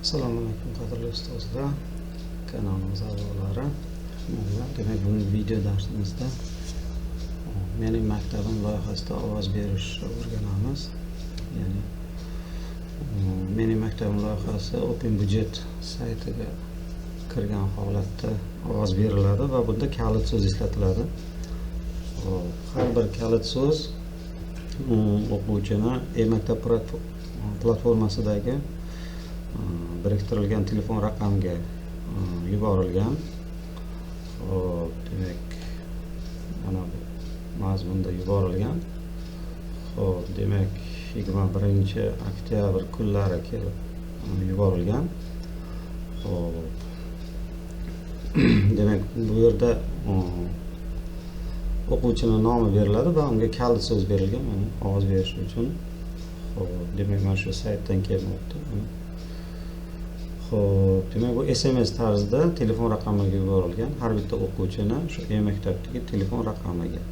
Assalomu alaykum qadrli ustozlar, kanalimiz a'zolari. Demak, bugungi video darsimizda mening maktabim loyihasida ovoz berishni o'rganamiz. Ya'ni mening maktabim loyihasi OpenBudget saytiga kirgan holatda ovoz beriladi va bunda kalit so'z ishlatiladi. Har bir kalit so'z o'quvchini e-maktab platformasidagi biriktirilgan telefon raqamiga yuborilgan. Demak, mana bu mazmunda yuborilgan. Demak, 21-oktyabr kunlari kelib yuborilgan. Demak, bu yerda o'quvchining nomi beriladi va unga kalit so'z berilgan, mana ovoz berish uchun. Demak, mana shu saytdan kelmoqda. Demak, bu SMS tarzida telefon raqamiga yuborilgan, har bitta o'quvchini shu e-maktabdagi telefon raqamiga.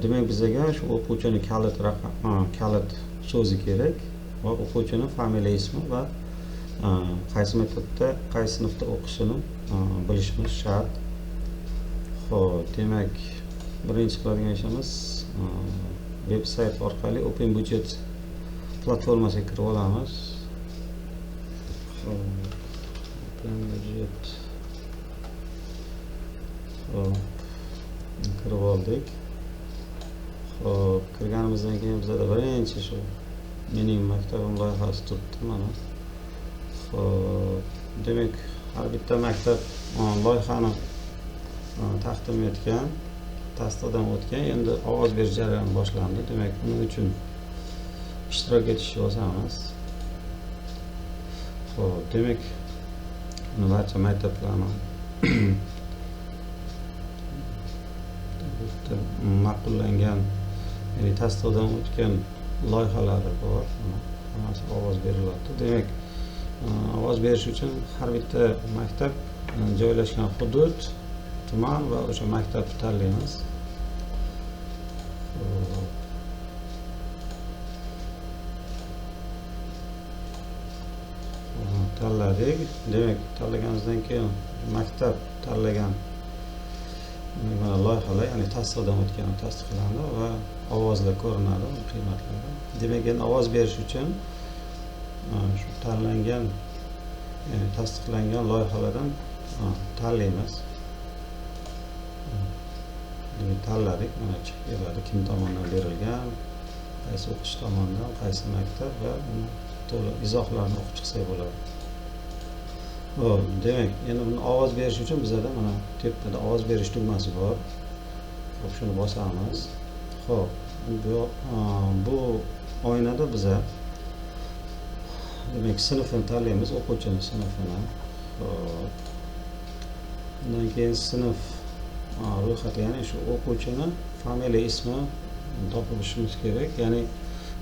Demak, bizga shu o'quvchining kalit so'zi kerak va o'quvchining familiya ismi va qaysi maktabda, qaysi sinfda o'qishini bilishimiz shart. Demak, birinchi qiladigan ishimiz veb-sayt orqali OpenBudget platformasiga kirib olamiz. OpenBudget kirib oldik. Kirganimizdan keyin bizda birinchi shu mening maktabim loyihasi turibdi mana. Demak, har bitta maktab loyihani taqdim etgan, tasdiqdan o'tgan, endi ovoz berish jarayoni boshlandi. Demak, buning uchun ishtirok etishni bosamiz. Demak, barcha maktablarni ma'qullangan, ya'ni tasdiqdan o'tgan loyihalari bor. Hammasi ovoz beriladi. Demak, ovoz berish uchun har bitta maktab joylashgan hudud, tuman va o'sha maktabni tanlaymiz. Tanladik. Demak, tanlaganimizdan keyin maktab tanlagan mana loyihalar, ya'ni tasdiqdan o'tgani tasdiqlandi va ovozlar ko'rinadi, qiymatlari. Demak, endi ovoz berish uchun shu tanlangan, ya'ni tasdiqlangan loyihalardan tanlaymiz. Demak, tanladik, mana chiqib keladi, kim tomonidan berilgan, qaysi o'qish tomonidan, qaysi maktab va to'liq izohlarni o'qib chiqsak bo'ladi. Demak, endi buni ovoz berish uchun bizda mana tepada ovoz berish tugmasi bor. Shuni bosamiz. Bu oynada biza demak sinfni tanlaymiz, o'quvchining sinfini. Undan keyin sinf ro'yxati, ya'ni shu o'quvchining familiya ismi topishimiz kerak, ya'ni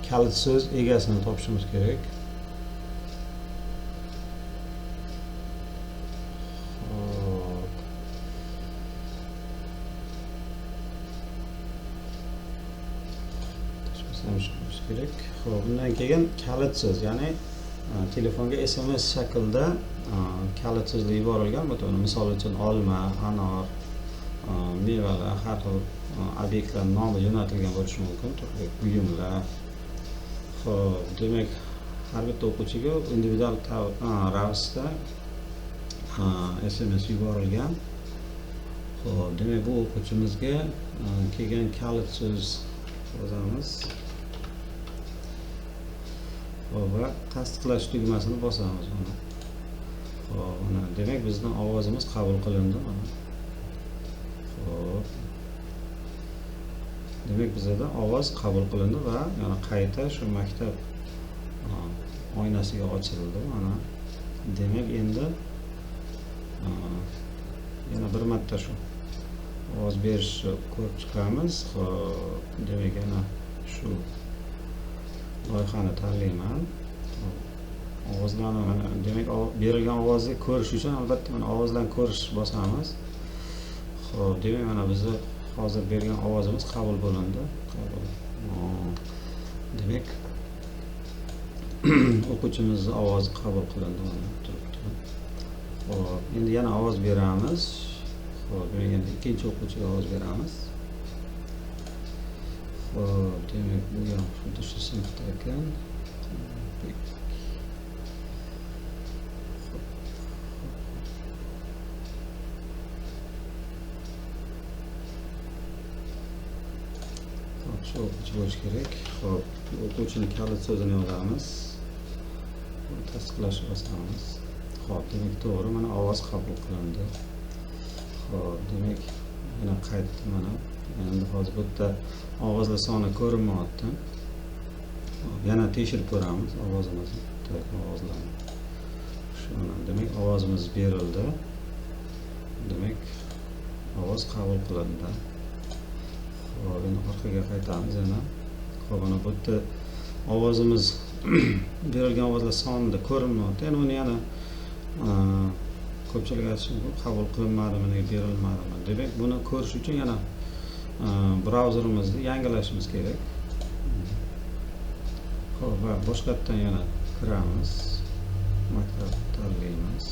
kalit so'z egasini topishimiz kerak. Bundan keyin kalit so'z, ya'ni telefonga SMS shaklda kalit so'zlar yuborilgan. Misol uchun olma, anor, mevalar, har xil obyektlar nomi jo'natilgan bo'lishi mumkin, turli buyumlar. Demak, har bitta o'quvchiga individual ravishda SMS yuborilgan. Demak, bu o'quvchimizga kelgan kalit so'z yozamiz va tasdiqlash tugmasini bosamiz. Mana demak, bizning ovozimiz qabul qilindi. Demak, bizda ovoz qabul qilindi va yana qayta shu maktab oynasiga ochildi. Mana demak, endi yana bir marta shu ovoz berishni ko'rib chiqamiz. Demak, yana shu loyihani tanlayman. Ovozlarni mana demak, berilgan ovozni ko'rish uchun albatta mana ovozlarni ko'rish bosamiz. Demak, mana bizni hozir bergan ovozimiz qabul bo'lindi. Demak, o'quvchimiz ovozi qabul qilindi mana turibdi. Xo'p, endi yana ovoz beramiz. Xo'p, endi ikkinchi o'quvchiga ovoz beramiz. Xo'p, demak bu ham xuddi shu sinfda ekan. Shu o'quvchi bo'lishi kerak. Xo'p, o'quvchining kalit so'zini yozamiz. Tasdiqlashni bosamiz. Xo'p, demak to'g'ri, mana ovoz qabul qilindi. Xo'p, demak yana qaytdi mana. Endi hozir bu yerda ovozlar soni ko'rinmayapti. Yana tekshirib ko'ramiz ovozimizni, ovozlarni. Shuni, demak ovozimiz berildi. Demak ovoz qabul qilindi. Xo'p, endi orqaga qaytamiz yana. Xo'p, mana bu yerda ovozimiz berilgan ovozlar sonida ko'rinmayapti. Endi uni yana ko'pchilik aytishi qabul qilinmadimi, nega berilmadimi? Demak, buni ko'rish uchun yana brauzerimizni yangilashimiz kerak. Xo'p, va boshqatdan yana kiramiz. Maktab tanlaymiz.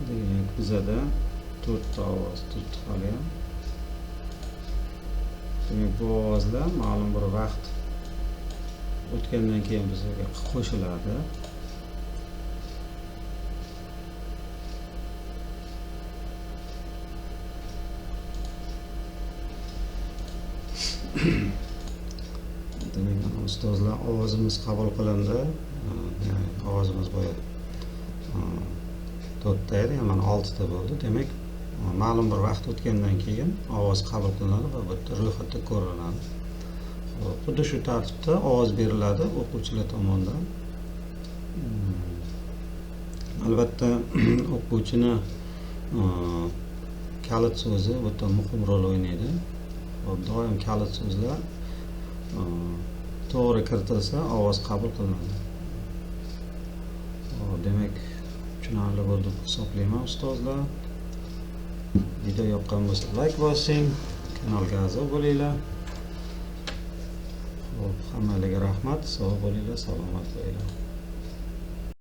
Demak, bizada 4 ta ovoz turibdi hali ham. Demak, bu ovozlar ma'lum bir vaqt o'tgandan keyin bizga qo'shiladi. Demak, ustozlar ovozimiz qabul qilindi. Ya'ni ovozimiz boya 4 ta edi, mana 6 ta bo'ldi. Demak, ma'lum bir vaqt o'tgandan keyin ovoz qabul qilinadi va bu yerda ro'yxatda ko'rinadi. Xuddi shu tartibda ovoz beriladi o'quvchilar tomonidan. Albatta, o'quvchini kalit so'zi bu yerda muhim rol o'ynaydi. Doim kalit so'zlar to'g'ri kiritilsa ovoz qabul qilinadi. Demak, tushunarli bo'ldi deb hisoblayman ustozlar. Video yoqqan bo'lsa like bosing, kanalga a'zo bo'linglar. Xo'p, hammalarga rahmat, sog' bo'linglar, salomat bo'linglar.